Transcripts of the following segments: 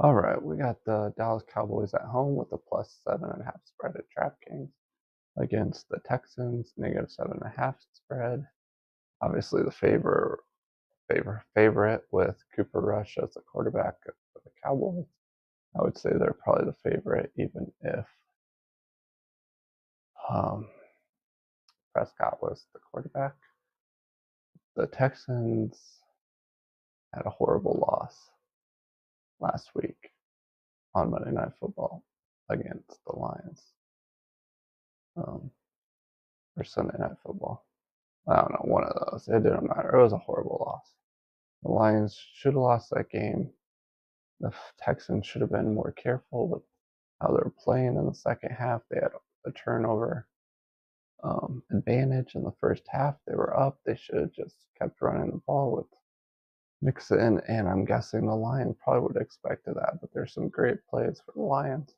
All right, we got the Dallas Cowboys at home with a +7.5 spread at DraftKings against the Texans, -7.5 spread. Obviously, the favorite with Cooper Rush as the quarterback for the Cowboys. I would say they're probably the favorite, even if um, Prescott was the quarterback. The Texans had a horrible loss last week on Monday Night Football against the Lions, um, or Sunday Night Football. I don't know, one of those. It didn't matter. It was a horrible loss. The Lions should have lost that game. The Texans should have been more careful with how they were playing in the second half. They had a turnover advantage in the first half. They were up. They should have just kept running the ball with Mixon, and I'm guessing the Lions probably would have expected that. But there's some great plays for the Lions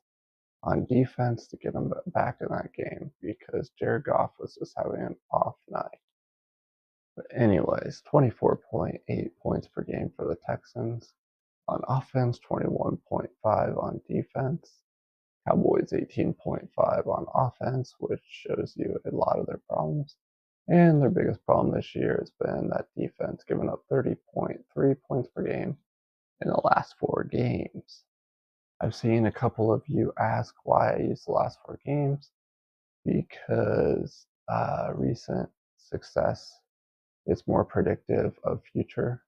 on defense to get them back in that game because Jared Goff was just having an off night. But anyways, 24.8 points per game for the Texans. On offense, 21.5 on defense. Cowboys 18.5 on offense, which shows you a lot of their problems. And their biggest problem this year has been that defense, giving up 30.3 points per game in the last 4 games. I've seen a couple of you ask why I use the last 4 games because recent success is more predictive of future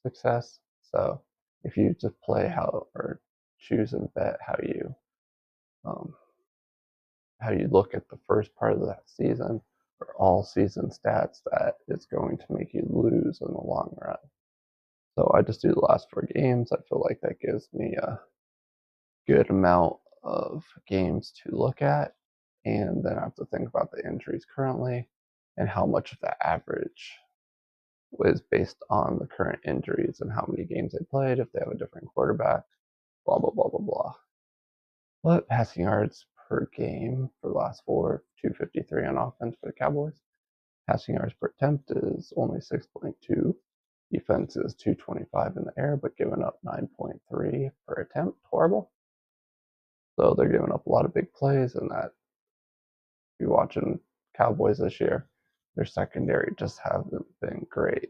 success. So if you just play how or choose and bet um, how you look at the first part of that season or all season stats, that is going to make you lose in the long run. So I just do the last 4 games. I feel like that gives me a good amount of games to look at, and then I have to think about the injuries currently and how much of the average was based on the current injuries and how many games they played, if they have a different quarterback, blah, blah, blah, blah, blah. But passing yards per game for the last 4, 253 on offense for the Cowboys. Passing yards per attempt is only 6.2. Defense is 225 in the air, but giving up 9.3 per attempt. Horrible. So they're giving up a lot of big plays, and that, if you're watching Cowboys this year, their secondary just hasn't been great.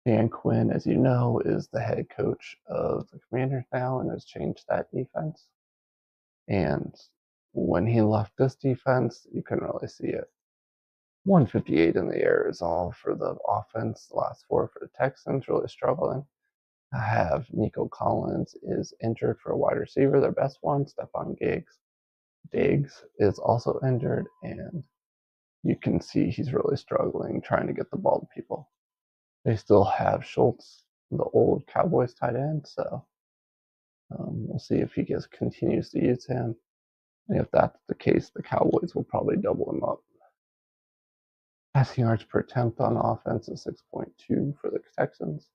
Dan Quinn, as you know, is the head coach of the Commanders now and has changed that defense. And when he left this defense, you couldn't really see it. 158 in the air is all for the offense. The last 4 for the Texans, really struggling. I have Nico Collins is injured for a wide receiver, their best one. Stephon Diggs is also injured, and you can see he's really struggling trying to get the ball to people. They still have Schultz, the old Cowboys tight end, so we'll see if he continues to use him. And if that's the case, the Cowboys will probably double him up. Passing yards per attempt on offense is 6.2 for the Texans.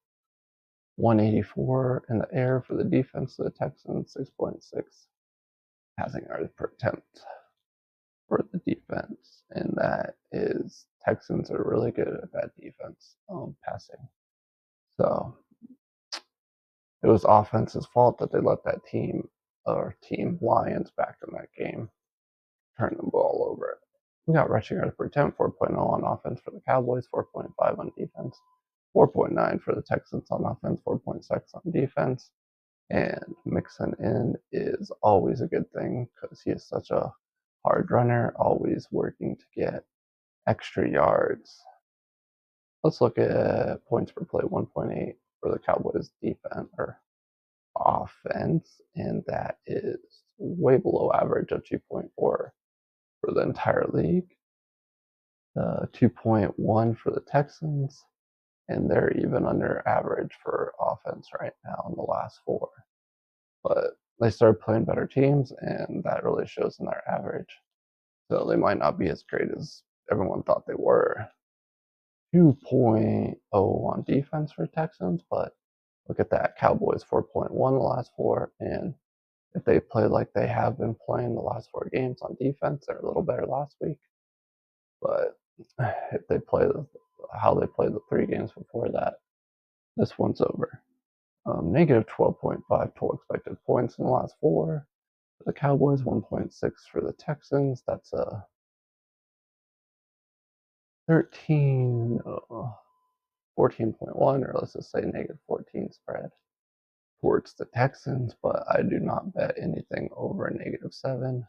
184 in the air for the defense of the Texans, 6.6 passing yards per attempt for the defense. And that is, Texans are really good at that defense passing. So it was offense's fault that they let that team Lions back in that game turn the ball over. We got rushing yards per attempt, 4.0 on offense for the Cowboys, 4.5 on defense, 4.9 for the Texans on offense, 4.6 on defense. And mixing in is always a good thing because he is such a hard runner, always working to get extra yards. Let's look at points per play, 1.8 for the Cowboys defense or offense, and that is way below average of 2.4 for the entire league. 2.1 for the Texans, and they're even under average for offense right now in the last 4. But they started playing better teams, and that really shows in their average. So they might not be as great as everyone thought they were. 2.0 on defense for Texans, but look at that. Cowboys 4.1 the last 4, and if they play like they have been playing the last 4 games on defense, they're a little better last week. But if they play how they played the 3 games before that, this one's over. Negative 12.5 total expected points in the last 4. For the Cowboys, 1.6 for the Texans. That's a 14.1, or let's just say negative 14 spread towards the Texans, but I do not bet anything over a negative 7,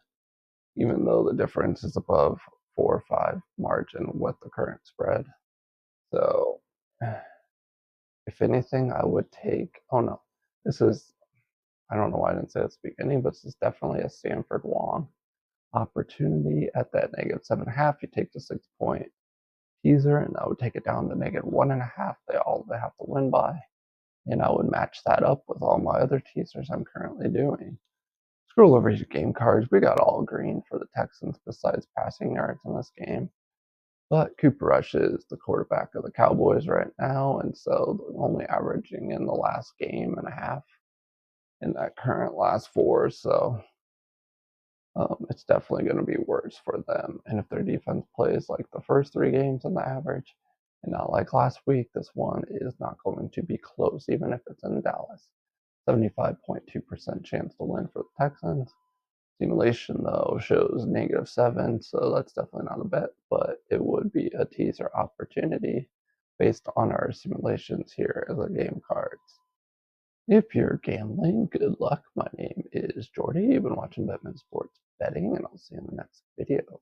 even though the difference is above 4 or 5 margin with the current spread. So, if anything, I would take. Oh no, this is. I don't know why I didn't say this at the beginning, but this is definitely a Stanford long opportunity at that negative 7.5. You take the 6-point teaser, and I would take it down to negative 1.5. They have to win by, and I would match that up with all my other teasers I'm currently doing. Scroll over your game cards. We got all green for the Texans besides passing yards in this game. But Cooper Rush is the quarterback of the Cowboys right now, and so only averaging in the last game and a half in that current last 4. So it's definitely going to be worse for them. And if their defense plays like the first 3 games on the average, and not like last week, this one is not going to be close, even if it's in Dallas. 75.2% chance to win for the Texans. Simulation, though, shows negative 7, so that's definitely not a bet, but it would be a teaser opportunity based on our simulations here as a game cards. If you're gambling, good luck. My name is Jordy. You've been watching Betman Sports Betting, and I'll see you in the next video.